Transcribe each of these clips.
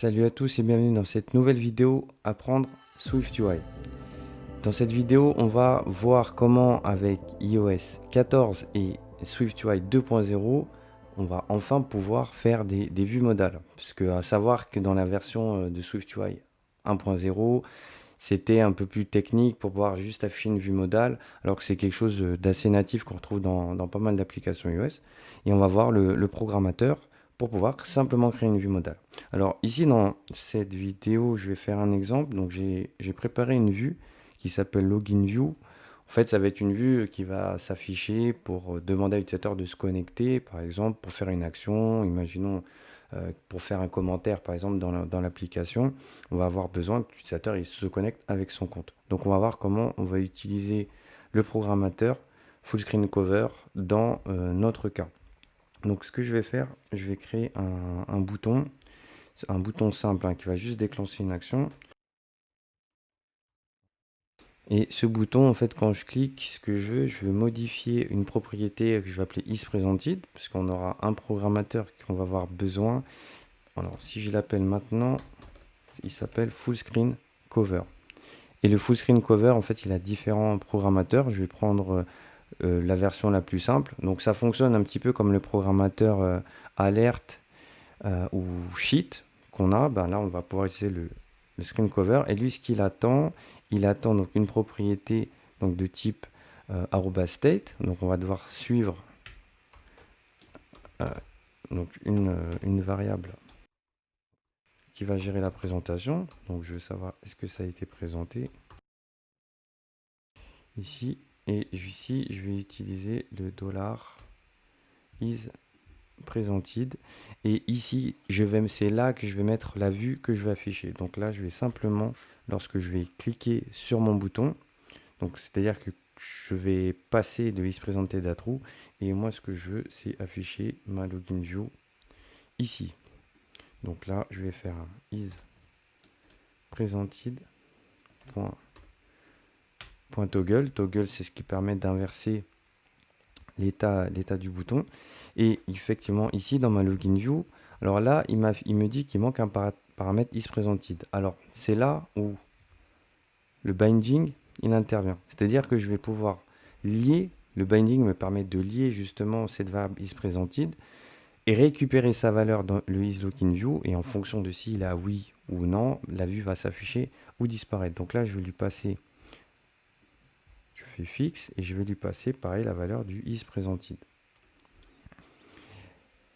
Salut à tous et bienvenue dans cette nouvelle vidéo Apprendre SwiftUI. Dans cette vidéo, on va voir comment avec iOS 14 et SwiftUI 2.0, on va enfin pouvoir faire des vues modales. Parce que à savoir que dans la version de SwiftUI 1.0, c'était un peu plus technique pour pouvoir juste afficher une vue modale, alors que c'est quelque chose d'assez natif qu'on retrouve dans pas mal d'applications iOS. Et on va voir le programmateur pour pouvoir simplement créer une vue modale. Alors ici dans cette vidéo, je vais faire un exemple. Donc j'ai préparé une vue qui s'appelle Login View. En fait, ça va être une vue qui va s'afficher pour demander à l'utilisateur de se connecter, par exemple, pour faire une action. Imaginons pour faire un commentaire, par exemple, dans l'application, on va avoir besoin que l'utilisateur il se connecte avec son compte. Donc, on va voir comment on va utiliser le programmateur Full Screen Cover dans notre cas. Donc, ce que je vais faire, je vais créer un bouton simple qui va juste déclencher une action. Et ce bouton, en fait, quand je clique, ce que je veux modifier une propriété que je vais appeler isPresented, puisqu'on aura un programmateur qu'on va avoir besoin. Alors, si je l'appelle maintenant, il s'appelle Full Screen Cover. Et le Full Screen Cover, en fait, il a différents programmateurs. Je vais prendre la version la plus simple. Donc, ça fonctionne un petit peu comme le programmateur Alert ou Sheet qu'on a. Ben, là, on va pouvoir utiliser le Screen Cover. Et lui, ce qu'il attend, il attend donc une propriété donc, de type @state. Donc, on va devoir suivre donc une variable qui va gérer la présentation. Donc je veux savoir est-ce que ça a été présenté ici. Et ici, je vais utiliser le $isPresented. Et ici, c'est là que je vais mettre la vue que je vais afficher. Donc là, je vais simplement, lorsque je vais cliquer sur mon bouton, donc c'est-à-dire que je vais passer de isPresented à true. Et moi, ce que je veux, c'est afficher ma login view ici. Donc là, je vais faire un isPresented.toggle. Toggle, c'est ce qui permet d'inverser l'état du bouton. Et effectivement, ici, dans ma login view, alors là, il me dit qu'il manque un paramètre isPresented. Alors, c'est là où le binding, il intervient. C'est-à-dire que je vais pouvoir lier, le binding me permet de lier justement cette variable isPresented et récupérer sa valeur dans le isLoginView, et en fonction de s'il a oui ou non, la vue va s'afficher ou disparaître. Donc là, je vais lui passer, je fais fixe et je vais lui passer pareil la valeur du isPresented.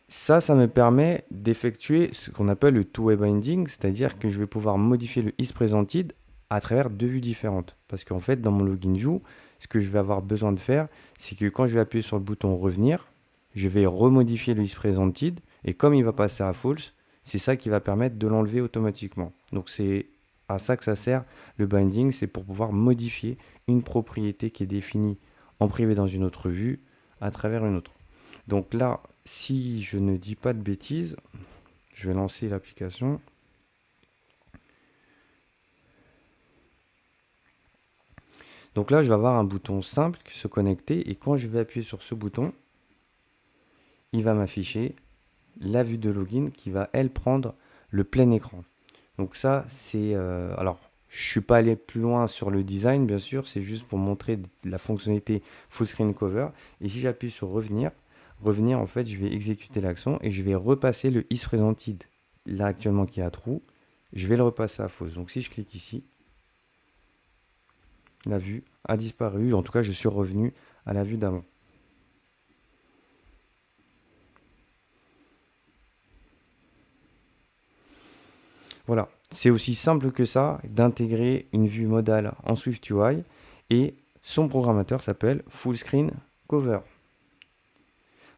Ça me permet d'effectuer ce qu'on appelle le two-way binding, c'est-à-dire que je vais pouvoir modifier le isPresented à travers deux vues différentes. Parce qu'en fait, dans mon login view, ce que je vais avoir besoin de faire, c'est que quand je vais appuyer sur le bouton revenir, je vais remodifier le isPresented, et comme il va passer à false, c'est ça qui va permettre de l'enlever automatiquement. Donc c'est à ça que ça sert le binding, c'est pour pouvoir modifier une propriété qui est définie en privé dans une autre vue à travers une autre. Donc là, si je ne dis pas de bêtises, je vais lancer l'application. Donc là, je vais avoir un bouton simple, se connecter, et quand je vais appuyer sur ce bouton, il va m'afficher la vue de login qui va, elle, prendre le plein écran. Donc ça, c'est... alors, je ne suis pas allé plus loin sur le design, bien sûr, c'est juste pour montrer la fonctionnalité Full Screen Cover. Et si j'appuie sur revenir, en fait, je vais exécuter l'action et je vais repasser le isPresented, là actuellement qui est à true, je vais le repasser à false. Donc si je clique ici, la vue a disparu. En tout cas, je suis revenu à la vue d'avant. Voilà, c'est aussi simple que ça d'intégrer une vue modale en SwiftUI, et son programmateur s'appelle Full Screen Cover.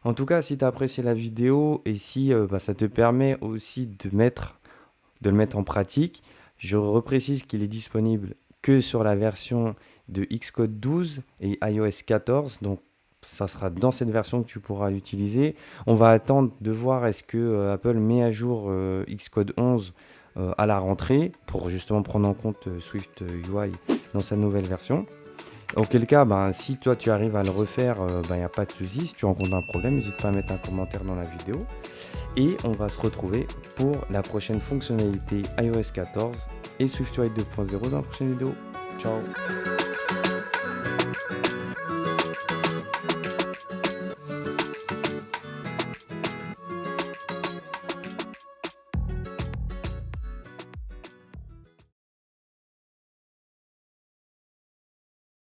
En tout cas, si tu as apprécié la vidéo et si ça te permet aussi de le mettre en pratique, je reprécise qu'il est disponible que sur la version de Xcode 12 et iOS 14. Donc, ça sera dans cette version que tu pourras l'utiliser. On va attendre de voir est-ce que Apple met à jour Xcode 11 à la rentrée pour justement prendre en compte Swift UI dans sa nouvelle version. Auquel cas, ben, si toi tu arrives à le refaire, il n'y a pas de souci. Si tu rencontres un problème, n'hésite pas à mettre un commentaire dans la vidéo. Et on va se retrouver pour la prochaine fonctionnalité iOS 14 et SwiftUI 2.0 dans la prochaine vidéo. Ciao!